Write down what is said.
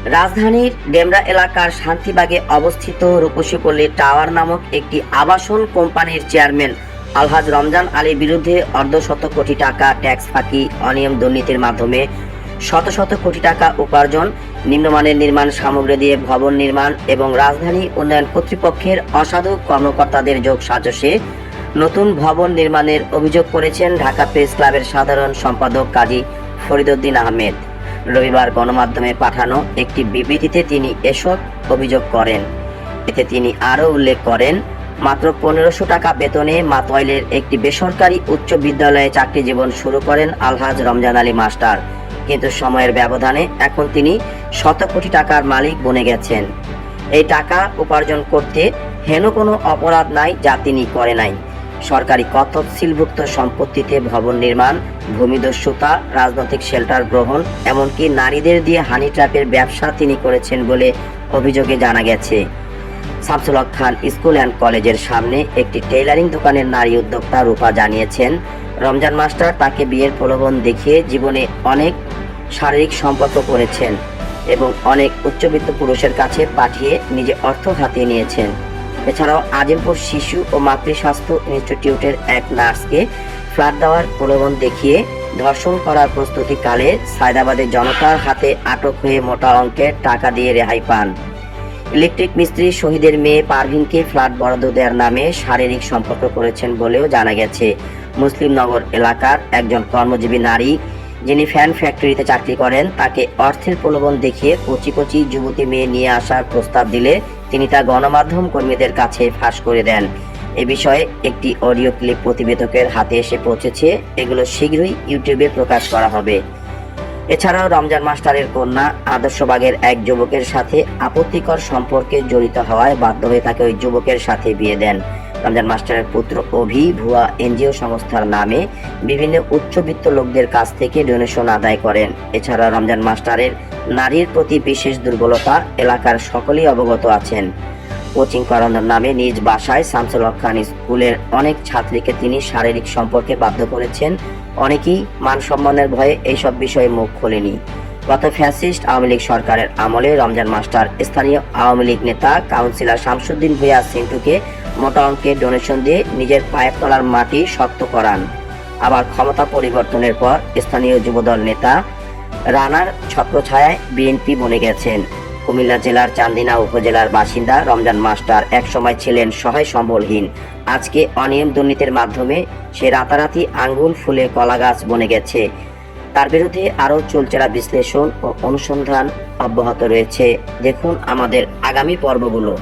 রাজধানীর ডেমরা এলাকার শান্তিবাগে অবস্থিত রূপসীপল্লী টাওয়ার নামক একটি আবাসন কোম্পানির চেয়ারম্যান আলহাজ রমজান আলীর বিরুদ্ধে অর্ধশত কোটি টাকা ট্যাক্স ফাঁকি, অনিয়ম, দুর্নীতির মাধ্যমে শত শত কোটি টাকা উপার্জন, নিম্নমানের নির্মাণ সামগ্রী দিয়ে ভবন নির্মাণ এবং রাজধানী উন্নয়ন কর্তৃপক্ষের অসাধু কর্মকর্তাদের যোগ সাজশে নতুন ভবন নির্মাণের অভিযোগ করেছেন ঢাকা প্রেস ক্লাবের সাধারণ সম্পাদক কাজী ফরিদউদ্দিন আহমেদ। রবিবার গণমাধ্যমে পাঠানো একটি বিবৃতিতে তিনি এসব অভিযোগ করেন। এতে তিনি আরও উল্লেখ করেন, মাত্র 1500 টাকা বেতনে মাতোয়াইলের একটি বেসরকারি উচ্চ বিদ্যালয়ে চাকরি জীবন শুরু করেন আলহাজ রমজান আলী মাস্টার, কিন্তু সময়ের ব্যবধানে এখন তিনি শত কোটি টাকার মালিক বনে গেছেন। এই টাকা উপার্জন করতে হেন কোনো অপরাধ নাই যা তিনি করে নাই। সরকারি তফসিলভুক্ত সম্পত্তিতে ভবন নির্মাণ, ভূমিদস্যুতা, রাজনৈতিক শেল্টার গ্রহণ, এমনকি নারীদের দিয়ে হানি ট্র্যাপের ব্যবসা তিনি করেছেন বলে অভিযোগে জানা গেছে। শামসুল হক খান স্কুল অ্যান্ড কলেজের সামনে একটি টেইলারিং দোকানের নারী উদ্যোক্তা রূপা জানিয়েছেন, রমজান মাস্টার তাকে বিয়ের প্রলোভন দেখিয়ে জীবনে অনেক শারীরিক সম্পর্ক করেছেন এবং অনেক উচ্চবিত্ত পুরুষের কাছে পাঠিয়ে নিজে অর্থ হাতিয়ে নিয়েছেন। এছাড়াও আজিমপুর শিশু ও মাতৃস্বাস্থ্য ইনস্টিটিউটের এক নার্সকে ফ্ল্যাট দেওয়ার প্রলোভন দেখিয়ে ধর্ষণ করার প্রস্তুতিকালে সায়দাবাদের জনতার হাতে আটক হয়ে মোটা অঙ্কের টাকা দিয়ে রেহাই পান। ইলেকট্রিক মিস্ত্রি শহীদের মেয়ে পারভিনকে ফ্ল্যাট বরাদ্দ দেওয়ার নামে শারীরিক সম্পর্ক করেছেন বলেও জানা গেছে। মুসলিমনগর এলাকার একজন কর্মজীবী নারী যিনি ফ্যান ফ্যাক্টরিতে চাকরি করেন, তাকে অর্থের প্রলোভন দেখিয়ে কচি কচি যুবতী মেয়ে নিয়ে আসার প্রস্তাব দিলে তিনি তা গণমাধ্যম কর্মীদের কাছে ফাঁস করে দেন। এ বিষয়ে একটি অডিও ক্লিপ প্রতিবেদকের হাতে এসে পৌঁছেছে, এগুলো শীঘ্রই ইউটিউবে প্রকাশ করা হবে। এছাড়াও রমজান মাস্টারের কন্যা আদর্শবাগের এক যুবকের সাথে আপত্তিকর সম্পর্কে জড়িত হওয়ায় বাধ্য হয়ে তাকে ওই যুবকের সাথে বিয়ে দেন। রমজান মাস্টারের পুত্র অভি ভুয়া এনজিও সংস্থার নামে বিভিন্ন উচ্চবিত্ত লোকদের কাছ থেকে ডোনেশন আদায় করেন। এছাড়া রমজান মাস্টারের নারীর প্রতি বিশেষ দুর্বলতা এলাকার সকলেই অবগত আছেন। কোচিং করানোর নামে নিজ বাসায় শামসুল হক খান স্কুলের অনেক ছাত্রীকে তিনি শারীরিক সম্পর্কে বাধ্য করেছেন। অনেকেই মান সম্মানের ভয়ে এইসব বিষয়ে মুখ খোলেনি। গত ফ্যাসিস্ট আওয়ামী লীগ সরকারের আমলে রমজান মাস্টার স্থানীয় আওয়ামী লীগ নেতা কাউন্সিলর শামসুদ্দিন ভূঁইয়া সিন্টুকে মোটা অঙ্কের ডোনেশন দিয়ে নিজের পায়ের তলার মাটি শক্ত করান। আবার ক্ষমতা পরিবর্তনের পর স্থানীয় যুবদল নেতা রানার ছত্রছায়ায় বিএনপি বনে গেছেন। কুমিল্লা জেলার চান্দিনা উপজেলার বাসিন্দা রমজান মাস্টার একসময় ছিলেন সহায় সম্বলহীন। আজকে অনিয়ম দুর্নীতির মাধ্যমে সে রাতারাতি আঙ্গুল ফুলে কলা গাছ বনে গেছে। তার বিরুদ্ধে আরও চুলচেরা বিশ্লেষণ ও অনুসন্ধান অব্যাহত রয়েছে। দেখুন আমাদের আগামী পর্বগুলো।